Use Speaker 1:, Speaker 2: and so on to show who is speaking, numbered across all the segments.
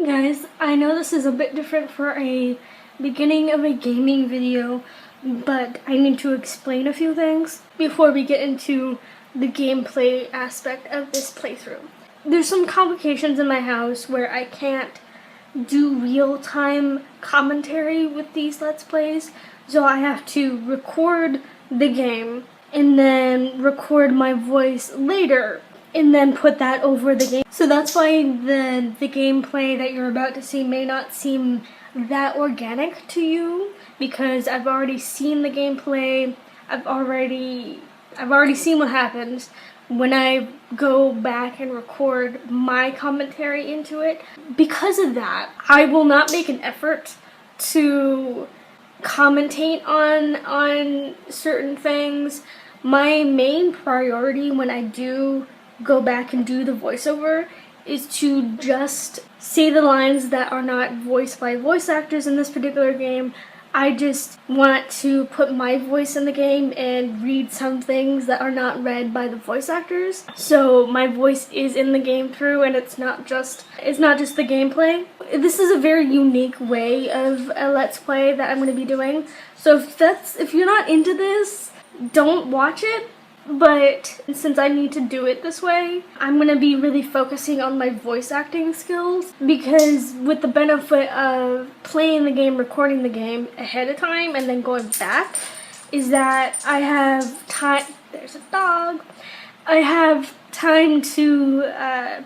Speaker 1: Hey guys, I know this is a bit different for a beginning of a gaming video, but I need to explain a few things before we get into the gameplay aspect of this playthrough. There's some complications in my house where I can't do real-time commentary with these Let's Plays, so I have to record the game and then record my voice later and then put that over the game. So that's why the gameplay that you're about to see may not seem that organic to you, because I've already seen the gameplay. I've already seen what happens when I go back and record my commentary into it. Because of that, I will not make an effort to commentate on certain things. My main priority when I do go back and do the voiceover is to just say the lines that are not voiced by voice actors in this particular game. I just want to put my voice in the game and read some things that are not read by the voice actors. So my voice is in the game through, and it's not just the gameplay. This is a very unique way of a Let's Play that I'm going to be doing. So if you're not into this, don't watch it. But since I need to do it this way, I'm going to be really focusing on my voice acting skills, because with the benefit of playing the game, recording the game ahead of time, and then going back, is that I have time. There's a dog. I have time to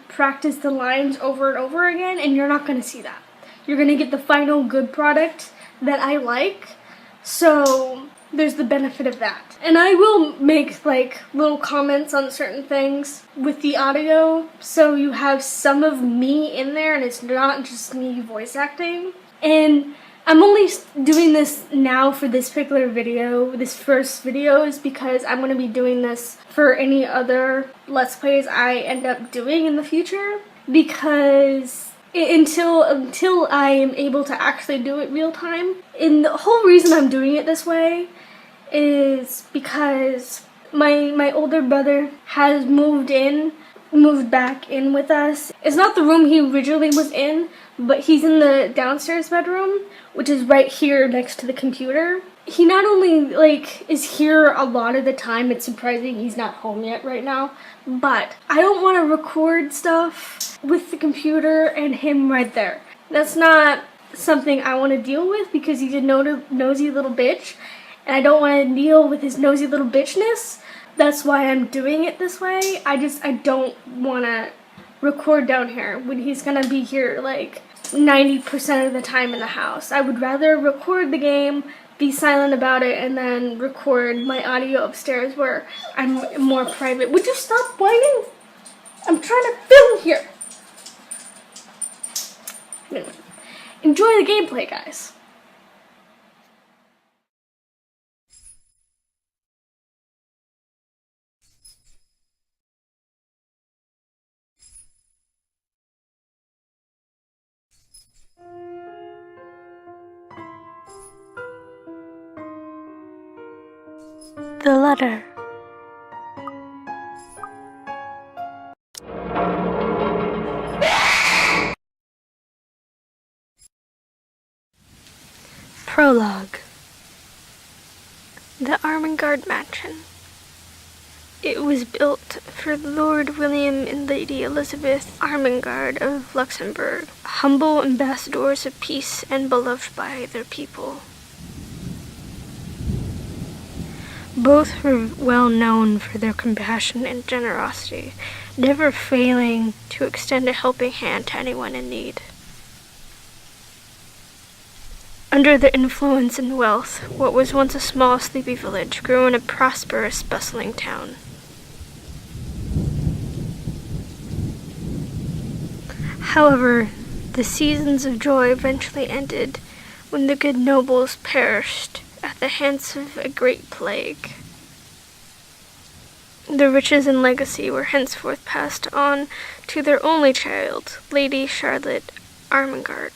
Speaker 1: practice the lines over and over again, and you're not going to see that. You're going to get the final good product that I like. So there's the benefit of that. And I will make like little comments on certain things with the audio, so you have some of me in there and it's not just me voice acting. And I'm only doing this now for this particular video, this first video, is because I'm going to be doing this for any other Let's Plays I end up doing in the future, because until I am able to actually do it real time. And the whole reason I'm doing it this way is because my older brother has moved back in with us. It's not the room he originally was in, but he's in the downstairs bedroom, which is right here next to the computer. He not only is here a lot of the time, it's surprising he's not home yet right now, but I don't want to record stuff with the computer and him right there. That's not something I want to deal with, because he's a nosy little bitch, and I don't want to deal with his nosy little bitchness. That's why I'm doing it this way. I don't want to record down here when he's going to be here like 90% of the time in the house. I would rather record the game, be silent about it, and then record my audio upstairs where I'm more private. Would you stop whining? I'm trying to film here. Anyway, enjoy the gameplay, guys. The letter. Prologue. The Armengard Mansion. It was built for Lord William and Lady Elizabeth Armengard of Luxembourg, humble ambassadors of peace and beloved by their people. Both were well known for their compassion and generosity, never failing to extend a helping hand to anyone in need. Under their influence and wealth, what was once a small, sleepy village grew in a prosperous, bustling town. However, the seasons of joy eventually ended when the good nobles perished at the hands of a great plague. Their riches and legacy were henceforth passed on to their only child, Lady Charlotte Armengard.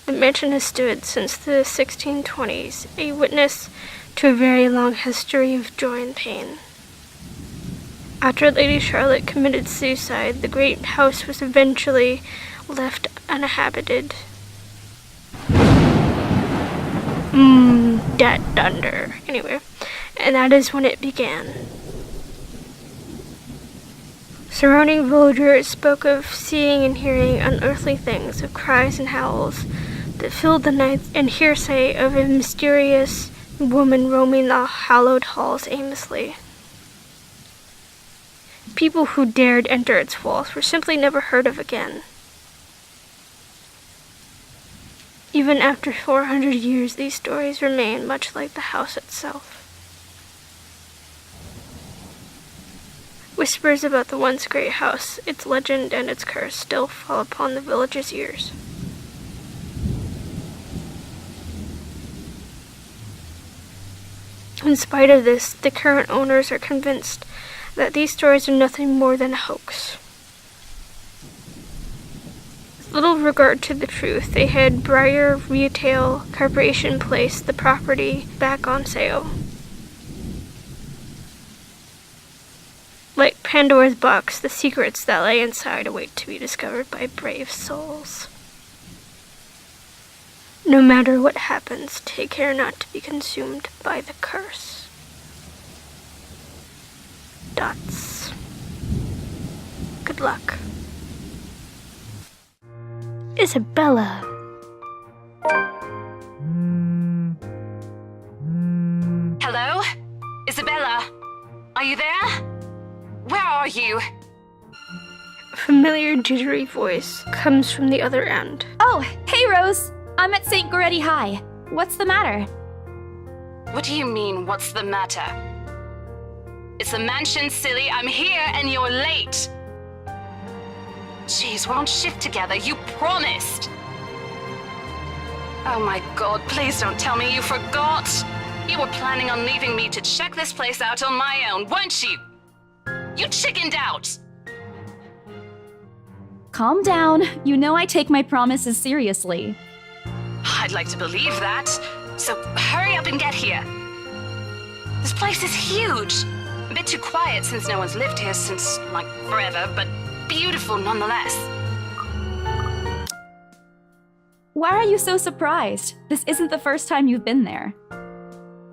Speaker 1: The mansion has stood since the 1620s, a witness to a very long history of joy and pain. After Lady Charlotte committed suicide, the great house was eventually left uninhabited. That thunder. Anyway, and that is when it began. Surrounding villagers spoke of seeing and hearing unearthly things, of cries and howls that filled the night, and hearsay of a mysterious woman roaming the hallowed halls aimlessly. People who dared enter its walls were simply never heard of again. Even after 400 years, these stories remain much like the house itself. Whispers about the once great house, its legend and its curse still fall upon the villagers' ears. In spite of this, the current owners are convinced that these stories are nothing more than a hoax. With little regard to the truth, they had Briar Retail Corporation place the property back on sale. Like Pandora's box, the secrets that lay inside await to be discovered by brave souls. No matter what happens, take care not to be consumed by the curse. Dots. Good luck. Isabella.
Speaker 2: Hello? Isabella? Are you there? Where are you?
Speaker 1: A familiar jittery voice comes from the other end.
Speaker 3: Oh, hey Rose! I'm at St. Goretti High. What's the matter?
Speaker 2: What do you mean, what's the matter? It's the mansion, silly. I'm here and you're late. Jeez, we're on shift together. You promised. Oh my god, please don't tell me you forgot. You were planning on leaving me to check this place out on my own, weren't you? You chickened out.
Speaker 3: Calm down. You know I take my promises seriously.
Speaker 2: I'd like to believe that. So hurry up and get here. This place is huge. A bit too quiet since no one's lived here since, like, forever, but beautiful nonetheless.
Speaker 3: Why are you so surprised? This isn't the first time you've been there.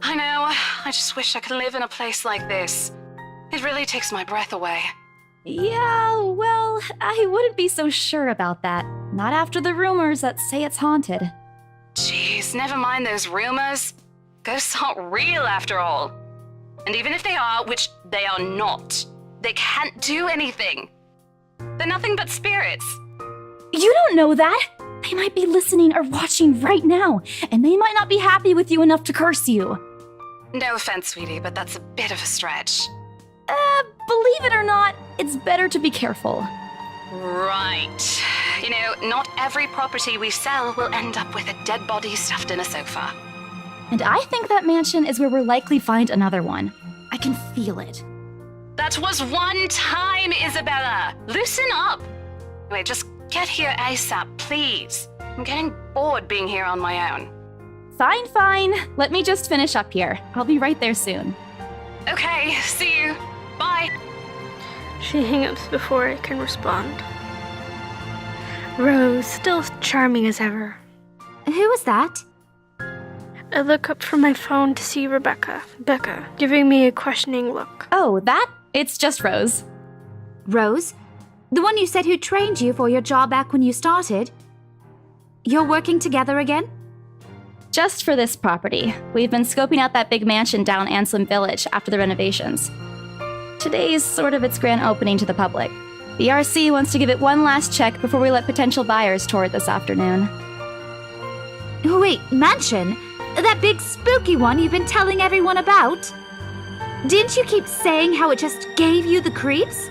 Speaker 2: I know. I just wish I could live in a place like this. It really takes my breath away.
Speaker 3: Yeah, well, I wouldn't be so sure about that. Not after the rumors that say it's haunted.
Speaker 2: Jeez, never mind those rumors. Ghosts aren't real after all. And even if they are, which they are not, they can't do anything. They're nothing but spirits.
Speaker 3: You don't know that! They might be listening or watching right now, and they might not be happy with you enough to curse you.
Speaker 2: No offense, sweetie, but that's a bit of a stretch.
Speaker 3: Believe it or not, it's better to be careful.
Speaker 2: Right. You know, not every property we sell will end up with a dead body stuffed in a sofa.
Speaker 3: And I think that mansion is where we'll likely find another one. I can feel it.
Speaker 2: That was one time, Isabella! Loosen up! Wait, just get here ASAP, please. I'm getting bored being here on my own.
Speaker 3: Fine, fine. Let me just finish up here. I'll be right there soon.
Speaker 2: Okay, see you. Bye.
Speaker 1: She hangs up before I can respond. Rose, still charming as ever.
Speaker 3: Who was that?
Speaker 1: I look up from my phone to see Becca, giving me a questioning look.
Speaker 3: Oh, that? It's just Rose.
Speaker 4: Rose? The one you said who trained you for your job back when you started? You're working together again?
Speaker 3: Just for this property. We've been scoping out that big mansion down Anselm Village after the renovations. Today's sort of its grand opening to the public. The RC wants to give it one last check before we let potential buyers tour it this afternoon.
Speaker 4: Wait, mansion? That big spooky one you've been telling everyone about? Didn't you keep saying how it just gave you the creeps?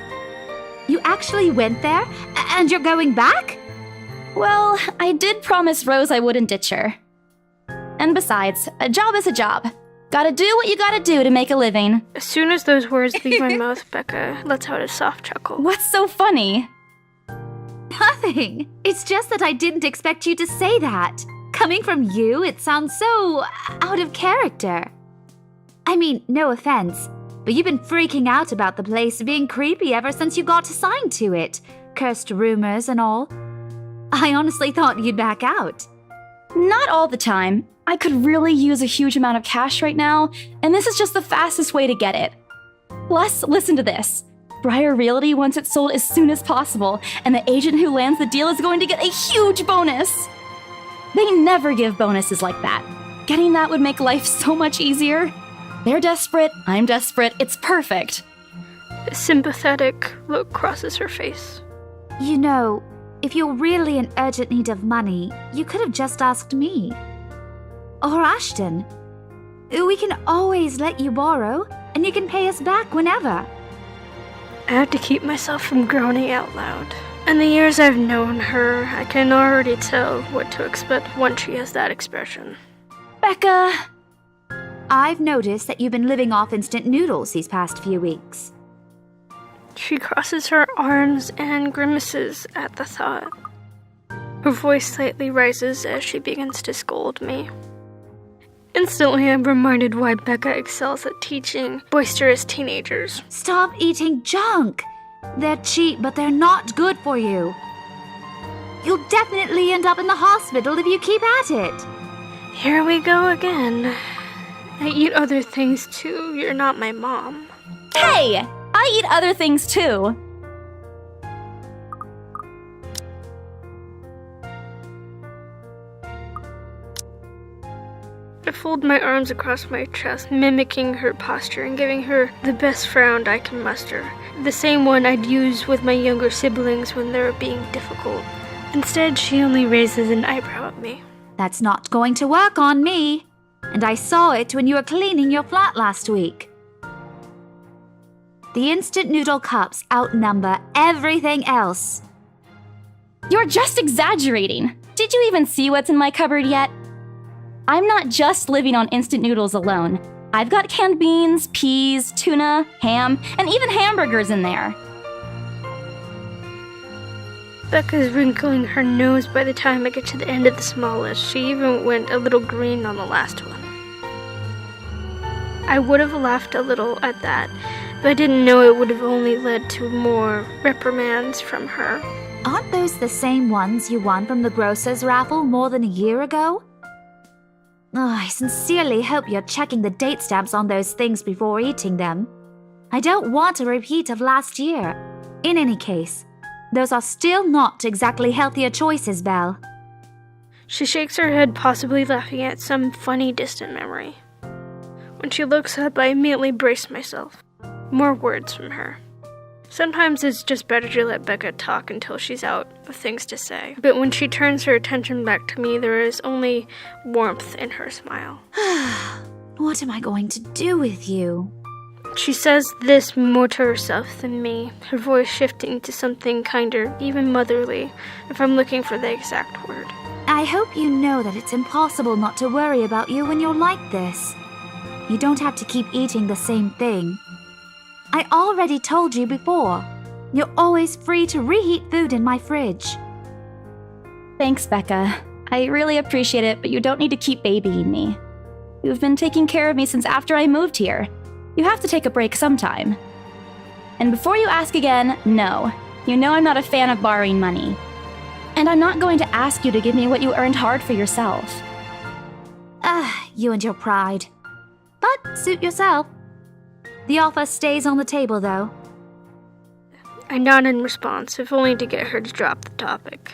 Speaker 4: You actually went there? And you're going back?
Speaker 3: Well, I did promise Rose I wouldn't ditch her. And besides, a job is a job. Gotta do what you gotta do to make a living.
Speaker 1: As soon as those words leave my mouth, Becca lets out a soft chuckle.
Speaker 3: What's so funny?
Speaker 4: Nothing. It's just that I didn't expect you to say that. Coming from you, it sounds so out of character. I mean, no offense, But you've been freaking out about the place being creepy ever since you got assigned to it. Cursed rumors and all. I honestly thought you'd back out.
Speaker 3: Not all the time. I could really use a huge amount of cash right now, and this is just the fastest way to get it. Plus, listen to this. Briar Realty wants it sold as soon as possible, and the agent who lands the deal is going to get a huge bonus. They never give bonuses like that. Getting that would make life so much easier. They're desperate, I'm desperate, it's perfect.
Speaker 1: A sympathetic look crosses her face.
Speaker 4: You know, if you're really in urgent need of money, you could have just asked me. Or Ashton. We can always let you borrow, and you can pay us back whenever.
Speaker 1: I have to keep myself from groaning out loud. In the years I've known her, I can already tell what to expect once she has that expression.
Speaker 3: Becca!
Speaker 4: I've noticed that you've been living off instant noodles these past few weeks.
Speaker 1: She crosses her arms and grimaces at the thought. Her voice slightly rises as she begins to scold me. Instantly, I'm reminded why Becca excels at teaching boisterous teenagers.
Speaker 4: Stop eating junk! They're cheap, but they're not good for you. You'll definitely end up in the hospital if you keep at it.
Speaker 1: Here we go again. I eat other things too. You're not my mom.
Speaker 3: Hey! I eat other things too.
Speaker 1: I fold my arms across my chest, mimicking her posture and giving her the best frown I can muster. The same one I'd use with my younger siblings when they were being difficult. Instead, she only raises an eyebrow at me.
Speaker 4: That's not going to work on me. And I saw it when you were cleaning your flat last week. The instant noodle cups outnumber everything else.
Speaker 3: You're just exaggerating. Did you even see what's in my cupboard yet? I'm not just living on instant noodles alone. I've got canned beans, peas, tuna, ham, and even hamburgers in there.
Speaker 1: Becca's wrinkling her nose by the time I get to the end of the small list. She even went a little green on the last one. I would have laughed a little at that, but I didn't know it would have only led to more reprimands from her.
Speaker 4: Aren't those the same ones you won from the grocer's raffle more than a year ago? Oh, I sincerely hope you're checking the date stamps on those things before eating them. I don't want a repeat of last year. In any case, those are still not exactly healthier choices, Belle.
Speaker 1: She shakes her head, possibly laughing at some funny distant memory. When she looks up, I immediately brace myself. More words from her. Sometimes it's just better to let Becca talk until she's out of things to say. But when she turns her attention back to me, there is only warmth in her smile.
Speaker 4: What am I going to do with you?
Speaker 1: She says this more to herself than me, her voice shifting to something kinder, even motherly, if I'm looking for the exact word.
Speaker 4: I hope you know that it's impossible not to worry about you when you're like this. You don't have to keep eating the same thing. I already told you before. You're always free to reheat food in my fridge.
Speaker 3: Thanks, Becca. I really appreciate it, but you don't need to keep babying me. You've been taking care of me since after I moved here. You have to take a break sometime. And before you ask again, no. You know I'm not a fan of borrowing money. And I'm not going to ask you to give me what you earned hard for yourself.
Speaker 4: You and your pride. But suit yourself. The offer stays on the table, though.
Speaker 1: I nod in response, if only to get her to drop the topic.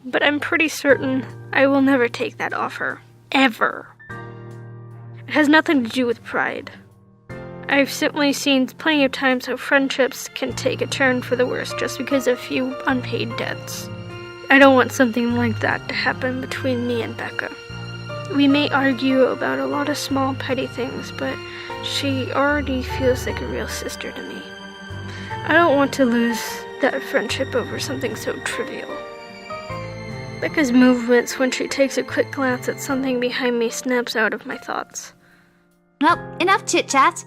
Speaker 1: But I'm pretty certain I will never take that offer. Ever. It has nothing to do with pride. I've simply seen plenty of times how friendships can take a turn for the worse just because of a few unpaid debts. I don't want something like that to happen between me and Becca. We may argue about a lot of small petty things, but she already feels like a real sister to me. I don't want to lose that friendship over something so trivial. Becca's movements when she takes a quick glance at something behind me snaps out of my thoughts.
Speaker 4: Well, enough chit-chat.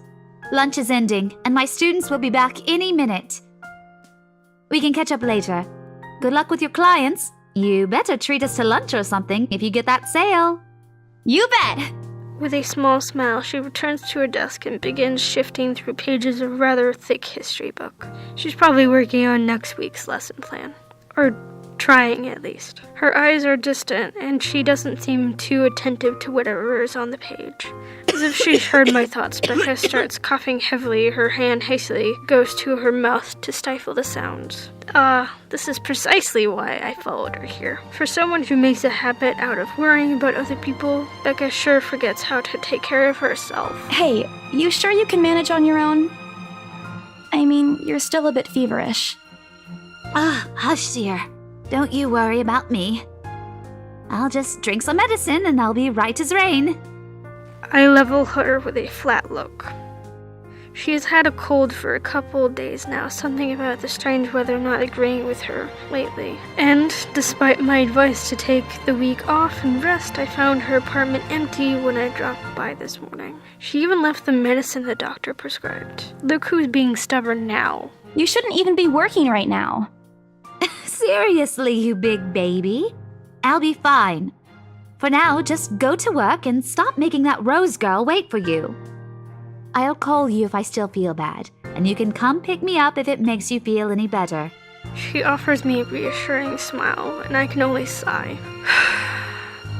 Speaker 4: Lunch is ending, and my students will be back any minute. We can catch up later. Good luck with your clients. You better treat us to lunch or something if you get that sale.
Speaker 3: You bet!
Speaker 1: With a small smile, she returns to her desk and begins shifting through pages of a rather thick history book. She's probably working on next week's lesson plan. Or trying, at least. Her eyes are distant, and she doesn't seem too attentive to whatever is on the page. As if she's heard my thoughts, Becca starts coughing heavily. Her hand hastily goes to her mouth to stifle the sounds. This is precisely why I followed her here. For someone who makes a habit out of worrying about other people, Becca sure forgets how to take care of herself.
Speaker 3: Hey, you sure you can manage on your own? I mean, you're still a bit feverish.
Speaker 4: Hush, dear. Don't you worry about me. I'll just drink some medicine and I'll be right as rain.
Speaker 1: I level her with a flat look. She has had a cold for a couple of days now, something about the strange weather not agreeing with her lately. And, despite my advice to take the week off and rest, I found her apartment empty when I dropped by this morning. She even left the medicine the doctor prescribed. Look who's being stubborn now.
Speaker 3: You shouldn't even be working right now.
Speaker 4: Seriously, you big baby. I'll be fine. For now, just go to work and stop making that Rose girl wait for you. I'll call you if I still feel bad, and you can come pick me up if it makes you feel any better.
Speaker 1: She offers me a reassuring smile, and I can only sigh.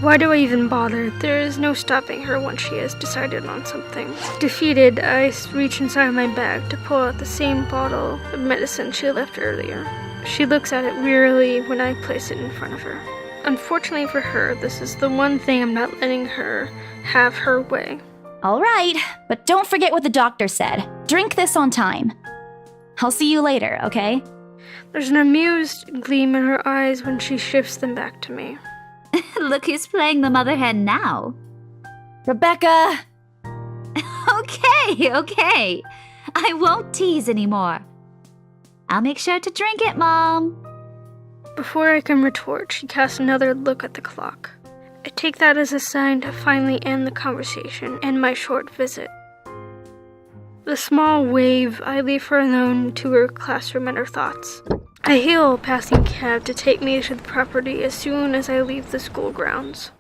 Speaker 1: Why do I even bother? There is no stopping her once she has decided on something. Defeated, I reach inside my bag to pull out the same bottle of medicine she left earlier. She looks at it wearily when I place it in front of her. Unfortunately for her, this is the one thing I'm not letting her have her way.
Speaker 3: All right, but don't forget what the doctor said. Drink this on time. I'll see you later, okay?
Speaker 1: There's an amused gleam in her eyes when she shifts them back to me.
Speaker 4: Look who's playing the mother hen now.
Speaker 3: Rebecca!
Speaker 4: Okay. I won't tease anymore. I'll make sure to drink it, Mom.
Speaker 1: Before I can retort, she casts another look at the clock. I take that as a sign to finally end the conversation and my short visit. With a small wave, I leave her alone to her classroom and her thoughts. I hail a passing cab to take me to the property as soon as I leave the school grounds.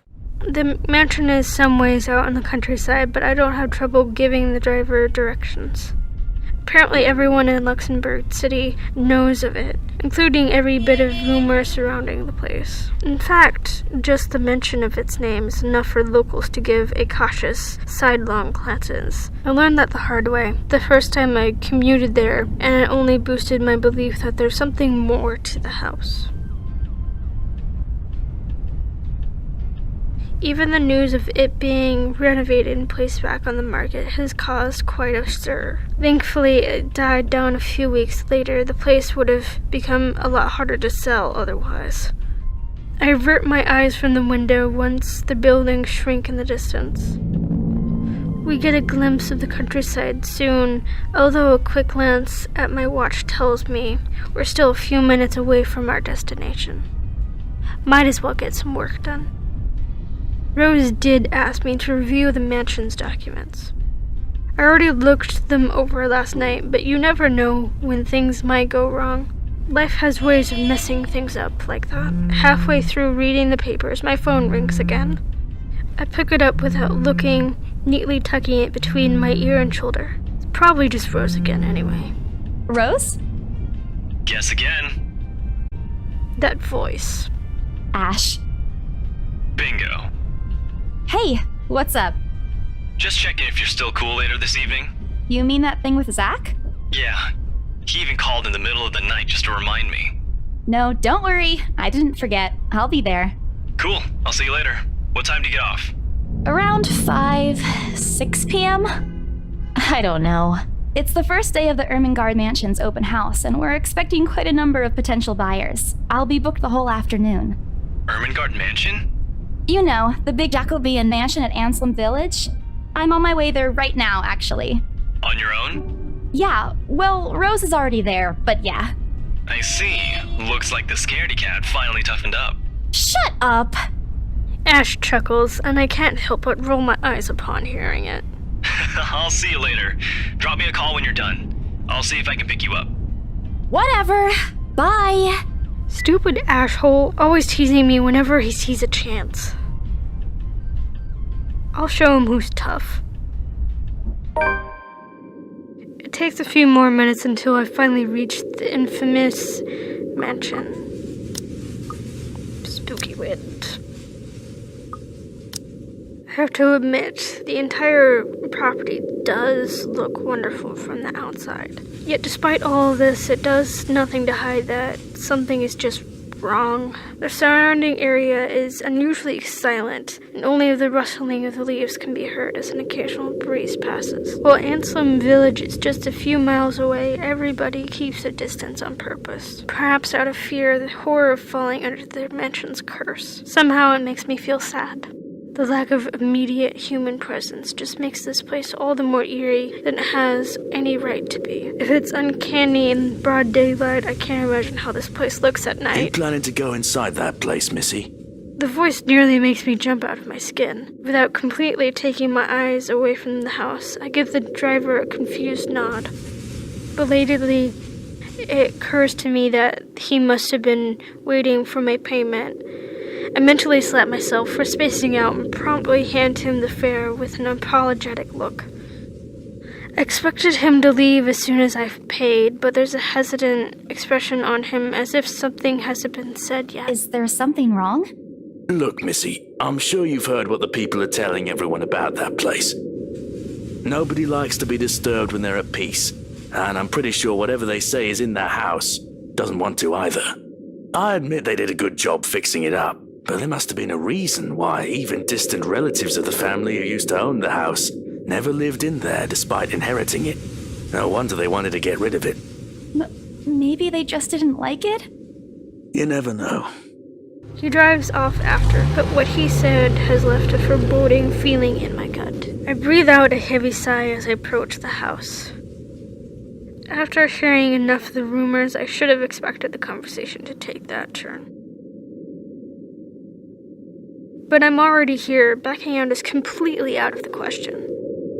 Speaker 1: The mansion is some ways out in the countryside, but I don't have trouble giving the driver directions. Apparently everyone in Luxembourg City knows of it, including every bit of rumor surrounding the place. In fact, just the mention of its name is enough for locals to give a cautious, sidelong glances. I learned that the hard way, the first time I commuted there, and it only boosted my belief that there's something more to the house. Even the news of it being renovated and placed back on the market has caused quite a stir. Thankfully, it died down a few weeks later. The place would have become a lot harder to sell otherwise. I avert my eyes from the window once the buildings shrink in the distance. We get a glimpse of the countryside soon, although a quick glance at my watch tells me we're still a few minutes away from our destination. Might as well get some work done. Rose did ask me to review the mansion's documents. I already looked them over last night, but you never know when things might go wrong. Life has ways of messing things up like that. Halfway through reading the papers, my phone rings again. I pick it up without looking, neatly tucking it between my ear and shoulder. It's probably just Rose again anyway.
Speaker 3: Rose?
Speaker 5: Guess again.
Speaker 1: That voice.
Speaker 3: Ash.
Speaker 5: Bingo.
Speaker 3: Hey, what's up?
Speaker 5: Just checking if you're still cool later this evening.
Speaker 3: You mean that thing with Zach?
Speaker 5: Yeah. He even called in the middle of the night just to remind me.
Speaker 3: No, don't worry. I didn't forget. I'll be there.
Speaker 5: Cool. I'll see you later. What time do you get off?
Speaker 3: Around 6 p.m.? I don't know. It's the first day of the Ermengarde Mansion's open house, and we're expecting quite a number of potential buyers. I'll be booked the whole afternoon.
Speaker 5: Ermengarde Mansion?
Speaker 3: You know, the big Jacobean mansion at Anselm Village. I'm on my way there right now, actually.
Speaker 5: On your own?
Speaker 3: Yeah, well, Rose is already there, but yeah.
Speaker 5: I see. Looks like the scaredy cat finally toughened up.
Speaker 3: Shut up!
Speaker 1: Ash chuckles, and I can't help but roll my eyes upon hearing it.
Speaker 5: I'll see you later. Drop me a call when you're done. I'll see if I can pick you up.
Speaker 3: Whatever. Bye.
Speaker 1: Stupid Ashhole, always teasing me whenever he sees a chance. I'll show him who's tough. It takes a few more minutes until I finally reach the infamous mansion. Spooky wind. I have to admit, the entire property does look wonderful from the outside. Yet despite all of this, it does nothing to hide that something is just wrong. The surrounding area is unusually silent, and only the rustling of the leaves can be heard as an occasional breeze passes. While Anselm Village is just a few miles away, everybody keeps a distance on purpose. Perhaps out of fear, the horror of falling under the mansion's curse. Somehow it makes me feel sad. The lack of immediate human presence just makes this place all the more eerie than it has any right to be. If it's uncanny in broad daylight, I can't imagine how this place looks at night.
Speaker 6: You planning to go inside that place, Missy?
Speaker 1: The voice nearly makes me jump out of my skin. Without completely taking my eyes away from the house, I give the driver a confused nod. Belatedly, it occurs to me that he must have been waiting for my payment. I mentally slap myself for spacing out and promptly hand him the fare with an apologetic look. I expected him to leave as soon as I've paid, but there's a hesitant expression on him as if something hasn't been said yet.
Speaker 3: Is there something wrong?
Speaker 6: Look, Missy, I'm sure you've heard what the people are telling everyone about that place. Nobody likes to be disturbed when they're at peace, and I'm pretty sure whatever they say is in that house doesn't want to either. I admit they did a good job fixing it up, but there must have been a reason why even distant relatives of the family who used to own the house never lived in there despite inheriting it. No wonder they wanted to get rid of it.
Speaker 3: Maybe they just didn't like it?
Speaker 6: You never know.
Speaker 1: He drives off after, but what he said has left a foreboding feeling in my gut. I breathe out a heavy sigh as I approach the house. After hearing enough of the rumors, I should have expected the conversation to take that turn. But I'm already here. Backing out is completely out of the question.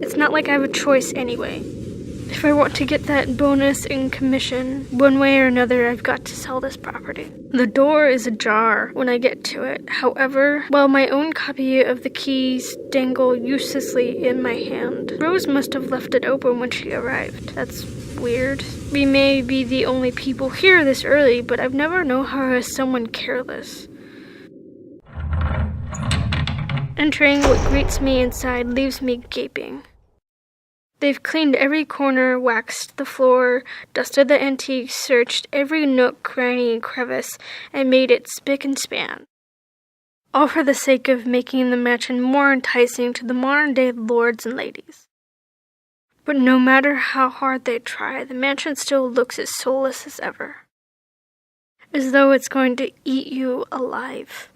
Speaker 1: It's not like I have a choice anyway. If I want to get that bonus in commission, one way or another, I've got to sell this property. The door is ajar when I get to it. However, while my own copy of the keys dangle uselessly in my hand, Rose must have left it open when she arrived. That's weird. We may be the only people here this early, but I've never known her as someone careless. Entering what greets me inside leaves me gaping. They've cleaned every corner, waxed the floor, dusted the antiques, searched every nook, cranny, and crevice, and made it spick and span. All for the sake of making the mansion more enticing to the modern-day lords and ladies. But no matter how hard they try, the mansion still looks as soulless as ever. As though it's going to eat you alive.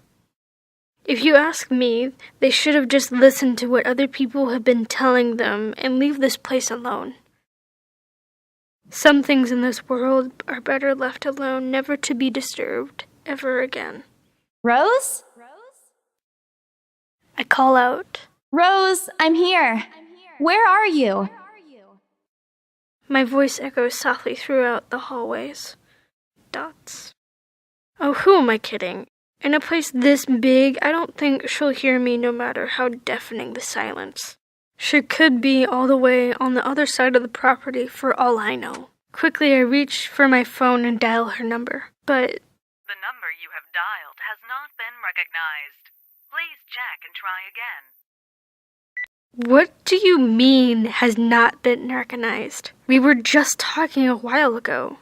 Speaker 1: If you ask me, they should have just listened to what other people have been telling them and leave this place alone. Some things in this world are better left alone, never to be disturbed ever again.
Speaker 3: Rose?
Speaker 1: I call out.
Speaker 3: Rose, I'm here. Where are you?
Speaker 1: My voice echoes softly throughout the hallways. Dots. Oh, who am I kidding? In a place this big, I don't think she'll hear me no matter how deafening the silence. She could be all the way on the other side of the property for all I know. Quickly, I reach for my phone and dial her number, but...
Speaker 7: The number you have dialed has not been recognized. Please check and try again.
Speaker 1: What do you mean, has not been recognized? We were just talking a while ago.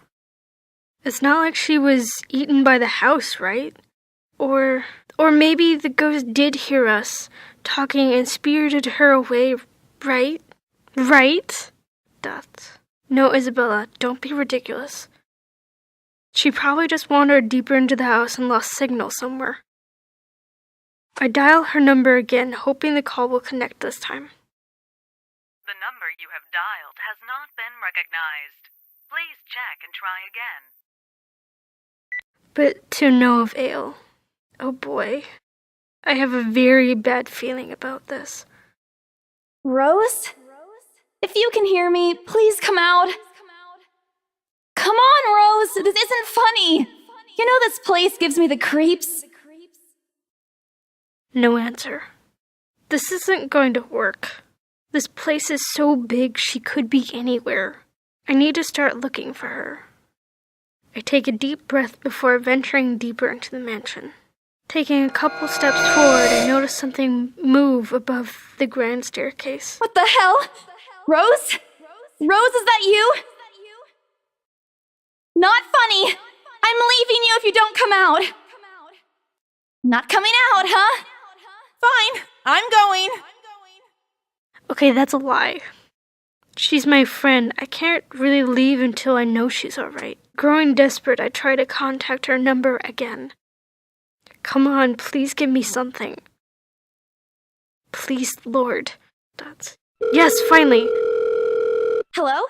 Speaker 1: It's not like she was eaten by the house, right? Or maybe the ghost did hear us talking and spirited her away, right? Right? Dots. No, Isabella, don't be ridiculous. She probably just wandered deeper into the house and lost signal somewhere. I dial her number again, hoping the call will connect this time.
Speaker 7: The number you have dialed has not been recognized. Please check and try again.
Speaker 1: But to no avail. Oh boy. I have a very bad feeling about this.
Speaker 3: Rose? If you can hear me, please come out. Come on, Rose. This isn't funny. You know this place gives me the creeps.
Speaker 1: No answer. This isn't going to work. This place is so big she could be anywhere. I need to start looking for her. I take a deep breath before venturing deeper into the mansion. Taking a couple steps forward, I notice something move above the grand staircase.
Speaker 3: What the hell? Rose? Rose, is that you? Not funny! I'm leaving you if you don't come out! Not coming out, huh?
Speaker 8: Fine, I'm going.
Speaker 1: Okay, that's a lie. She's my friend. I can't really leave until I know she's alright. Growing desperate, I try to contact her number again. Come on, please give me something. Please, Lord. Yes, finally.
Speaker 3: Hello?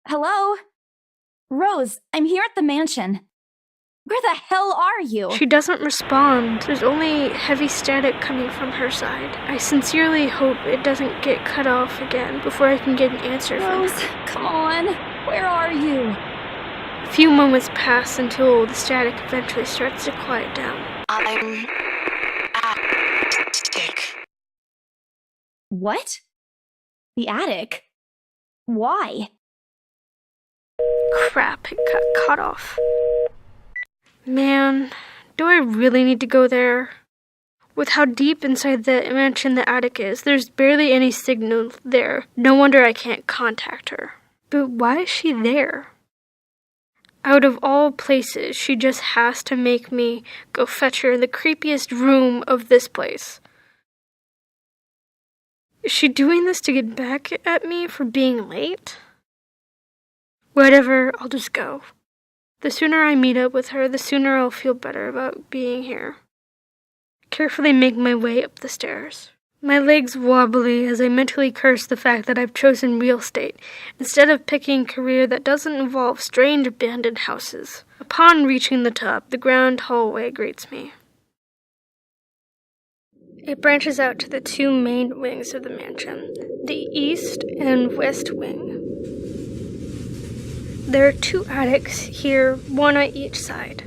Speaker 3: Hello? Rose, I'm here at the mansion. Where the hell are you?
Speaker 1: She doesn't respond. There's only heavy static coming from her side. I sincerely hope it doesn't get cut off again before I can get an answer from
Speaker 3: Rose,
Speaker 1: her.
Speaker 3: come on. Where are you?
Speaker 1: A few moments pass until the static eventually starts to quiet down.
Speaker 2: I'm attic.
Speaker 3: What? The attic? Why?
Speaker 1: Crap, it got cut off. Man, do I really need to go there? With how deep inside the mansion the attic is, there's barely any signal there. No wonder I can't contact her. But why is she there? Out of all places, she just has to make me go fetch her in the creepiest room of this place. Is she doing this to get back at me for being late? Whatever, I'll just go. The sooner I meet up with her, the sooner I'll feel better about being here. Carefully make my way up the stairs. My legs wobbly as I mentally curse the fact that I've chosen real estate instead of picking a career that doesn't involve strange abandoned houses. Upon reaching the top, the grand hallway greets me. It branches out to the two main wings of the mansion, the east and west wing. There are two attics here, one on each side.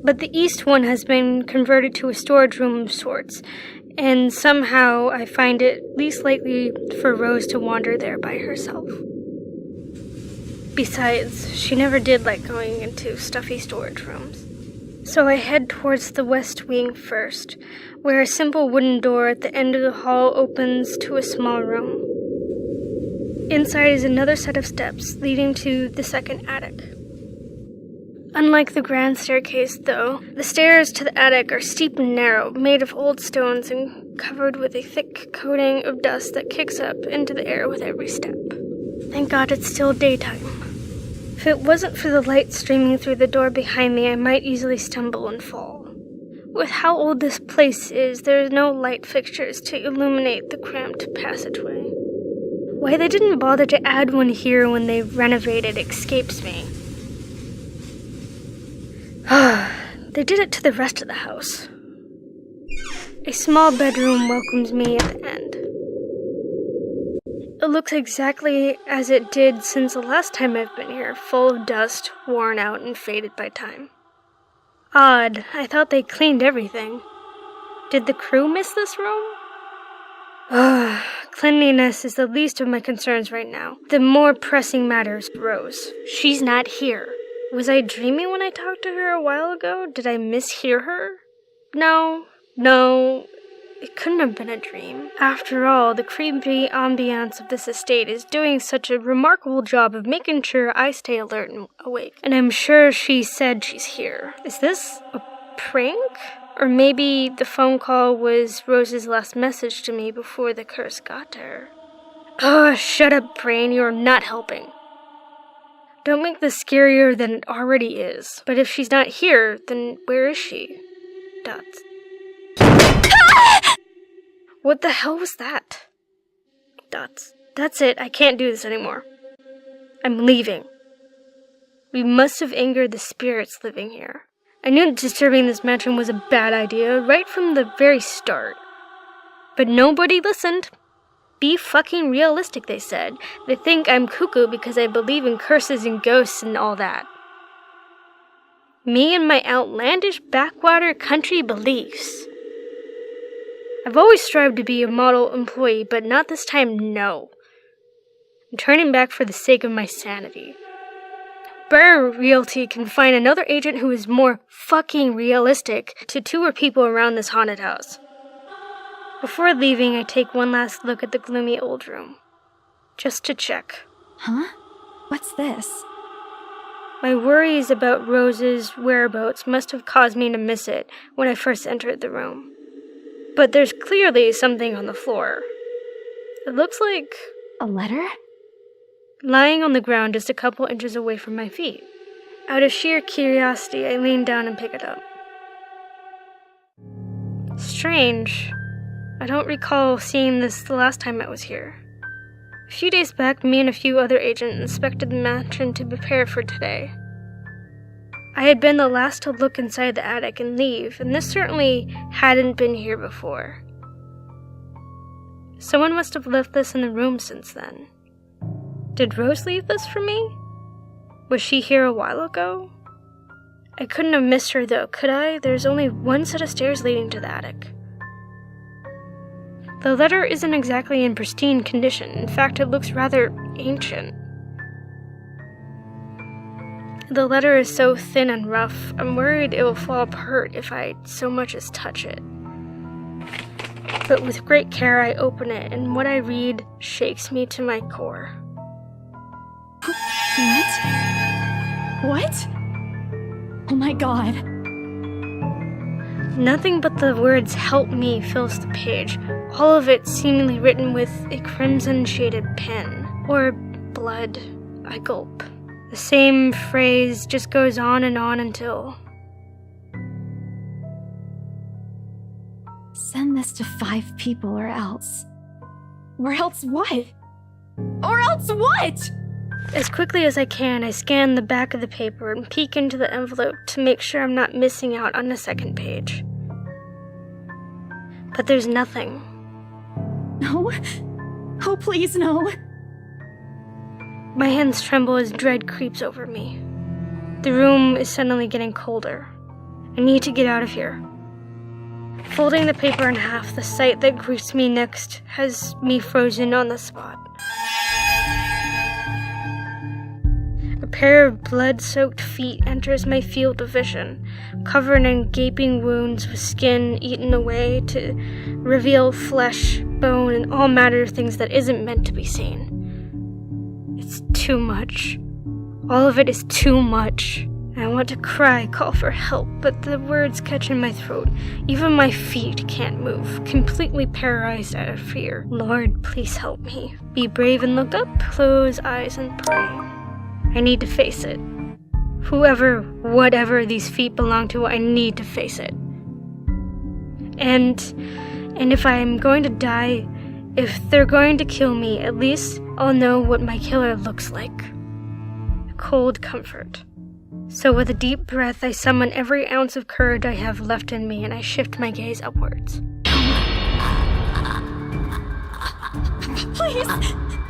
Speaker 1: But the east one has been converted to a storage room of sorts, and somehow I find it least likely for Rose to wander there by herself. Besides, she never did like going into stuffy storage rooms. So I head towards the west wing first, where a simple wooden door at the end of the hall opens to a small room. Inside is another set of steps leading to the second attic. Unlike the grand staircase, though, the stairs to the attic are steep and narrow, made of old stones and covered with a thick coating of dust that kicks up into the air with every step. Thank God it's still daytime. If it wasn't for the light streaming through the door behind me, I might easily stumble and fall. With how old this place is, there are no light fixtures to illuminate the cramped passageway. Why they didn't bother to add one here when they renovated escapes me. They did it to the rest of the house. A small bedroom welcomes me at the end. It looks exactly as it did since the last time I've been here, full of dust, worn out, and faded by time. Odd, I thought they cleaned everything. Did the crew miss this room? Cleanliness is the least of my concerns right now. The more pressing matter is Rose. She's not here. Was I dreaming when I talked to her a while ago? Did I mishear her? No, it couldn't have been a dream. After all, the creepy ambiance of this estate is doing such a remarkable job of making sure I stay alert and awake. And I'm sure she said she's here. Is this a prank? Or maybe the phone call was Rose's last message to me before the curse got to her. Shut up, brain, you're not helping. Don't make this scarier than it already is. But if she's not here, then where is she? Dots. What the hell was that? Dots. That's it, I can't do this anymore. I'm leaving. We must have angered the spirits living here. I knew disturbing this mansion was a bad idea right from the very start. But nobody listened. Be fucking realistic, they said. They think I'm cuckoo because I believe in curses and ghosts and all that. Me and my outlandish backwater country beliefs. I've always strived to be a model employee, but not this time, no. I'm turning back for the sake of my sanity. Burr Realty can find another agent who is more fucking realistic to tour people around this haunted house. Before leaving, I take one last look at the gloomy old room. Just to check.
Speaker 3: Huh? What's this?
Speaker 1: My worries about Rose's whereabouts must have caused me to miss it when I first entered the room. But there's clearly something on the floor. It looks like
Speaker 3: A letter?
Speaker 1: lying on the ground just a couple inches away from my feet. Out of sheer curiosity, I lean down and pick it up. Strange. I don't recall seeing this the last time I was here. A few days back, me and a few other agents inspected the mansion to prepare for today. I had been the last to look inside the attic and leave, and this certainly hadn't been here before. Someone must have left this in the room since then. Did Rose leave this for me? Was she here a while ago? I couldn't have missed her though, could I? There's only one set of stairs leading to the attic. The letter isn't exactly in pristine condition. In fact, it looks rather ancient. The letter is so thin and rough, I'm worried it will fall apart if I so much as touch it. But with great care, I open it, and what I read shakes me to my core.
Speaker 3: What? Oh my god.
Speaker 1: Nothing but the words "help me" fills the page, all of it seemingly written with a crimson-shaded pen. Or blood. I gulp. The same phrase just goes on until...
Speaker 3: Send this to 5 people or else. Or else what? Or else what?
Speaker 1: As quickly as I can, I scan the back of the paper and peek into the envelope to make sure I'm not missing out on the second page. But there's nothing.
Speaker 3: No. Oh, please, no.
Speaker 1: My hands tremble as dread creeps over me. The room is suddenly getting colder. I need to get out of here. Folding the paper in half, the sight that greets me next has me frozen on the spot. A pair of blood-soaked feet enters my field of vision, covered in gaping wounds with skin eaten away to reveal flesh, bone, and all manner of things that isn't meant to be seen. It's too much. All of it is too much. I want to cry, call for help, but the words catch in my throat. Even my feet can't move, completely paralyzed out of fear. Lord, please help me. Be brave and look up, close eyes and pray. I need to face it. Whoever, whatever these feet belong to, I need to face it. And if I am going to die, if they're going to kill me, at least I'll know what my killer looks like. A cold comfort. So with a deep breath, I summon every ounce of courage I have left in me, and I shift my gaze upwards.
Speaker 3: Please,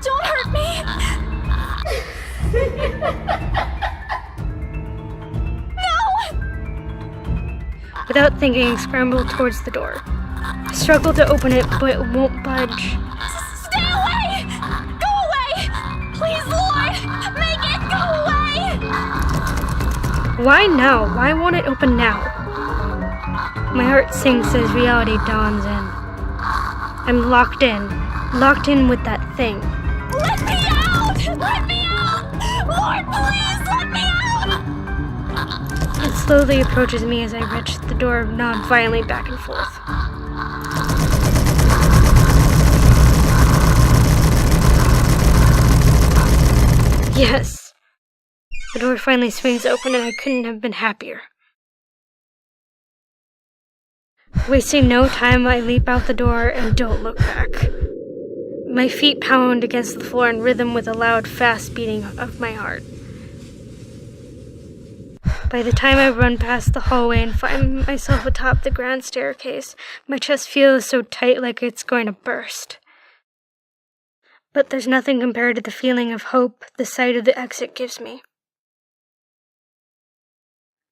Speaker 3: don't hurt me. No!
Speaker 1: Without thinking, I scramble towards the door. I struggle to open it, but it won't budge.
Speaker 3: Stay away! Go away! Please, Lord, make it go away!
Speaker 1: Why now? Why won't it open now? My heart sinks as reality dawns in. I'm locked in with that thing.
Speaker 3: Let me out! Let me out! Lord, please, let me out!
Speaker 1: It slowly approaches me as I wrench the doorknob violently back and forth. Yes. The door finally swings open and I couldn't have been happier. Wasting no time, I leap out the door and don't look back. My feet pound against the floor in rhythm with a loud, fast beating of my heart. By the time I run past the hallway and find myself atop the grand staircase, my chest feels so tight like it's going to burst. But there's nothing compared to the feeling of hope the sight of the exit gives me.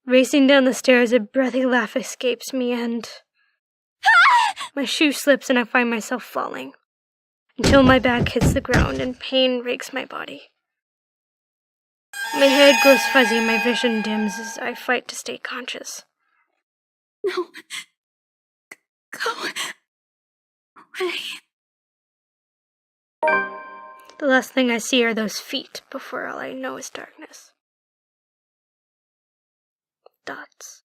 Speaker 1: Racing down the stairs, a breathy laugh escapes me and... My shoe slips and I find myself falling, until my back hits the ground and pain rakes my body. My head grows fuzzy and my vision dims as I fight to stay conscious.
Speaker 3: No. Go away.
Speaker 1: The last thing I see are those feet before all I know is darkness. Dots.